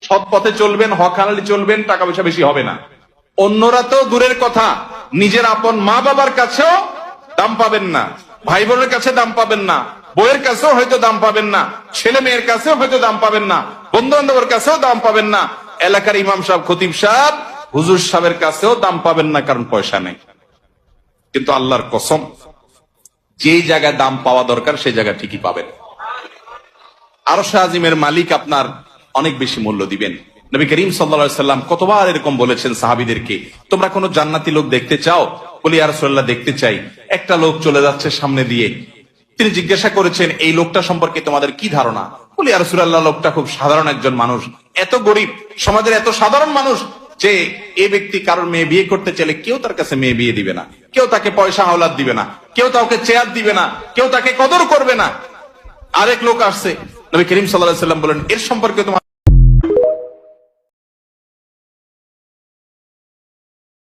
সৎ পথে চলবেন, হক হালালি চলবেন, টাকা পয়সা বেশি হবে না। অন্যরা তো দূরের কথা, নিজের আপন মা বাবার কাছেও দাম পাবেন না, ভাই বোনের কাছে দাম পাবেন না, বইয়ের কাছেও হয়তো দাম পাবেন না, ছেলে মেয়ের কাছেও হয়তো দাম পাবেন না, বন্ধু বান্ধবের কাছেও দাম পাবেন না, এলাকার ইমাম সাহেব, খতিব সাহেব, হুজুর সাহেবের কাছেও দাম পাবেন না, কারণ পয়সা নেই। কিন্তু আল্লাহর কসম, যেই জায়গায় দাম পাওয়া দরকার সেই জায়গা ঠিকই পাবেন। আরশ আজিমের মালিক আপনার অনেক বেশি মূল্য দিবেন। নবী করিম সাল্লাল্লাহু আলাইহি সাল্লাম কতবার এরকম বলেছেন সাহাবীদেরকে, তোমরা কোন জান্নাতি লোক দেখতে চাও? বলি ইয়া রাসূলুল্লাহ, দেখতে চাই। একটা লোক চলে যাচ্ছে সামনে দিয়ে, তিনি জিজ্ঞাসা করেছেন, এই লোকটা সম্পর্কে তোমাদের কি ধারণা? বলি ইয়া রাসূলুল্লাহ, লোকটা খুব সাধারণ একজন মানুষ, এত গরিব, সমাজের এত সাধারণ মানুষ যে এই ব্যক্তি কারোর মেয়ে বিয়ে করতে চাইলে কেউ তার কাছে মেয়ে বিয়ে দিবে না, কেউ তাকে পয়সা হাওলাত দিবে না, কেউ তাকে চেয়ার দিবে না, কেউ তাকে কদর করবে না। আরেক লোক আসছে, নবী করিম সাল্লাল্লাহু আলাইহি সাল্লাম বলেন, এর সম্পর্কে তোমার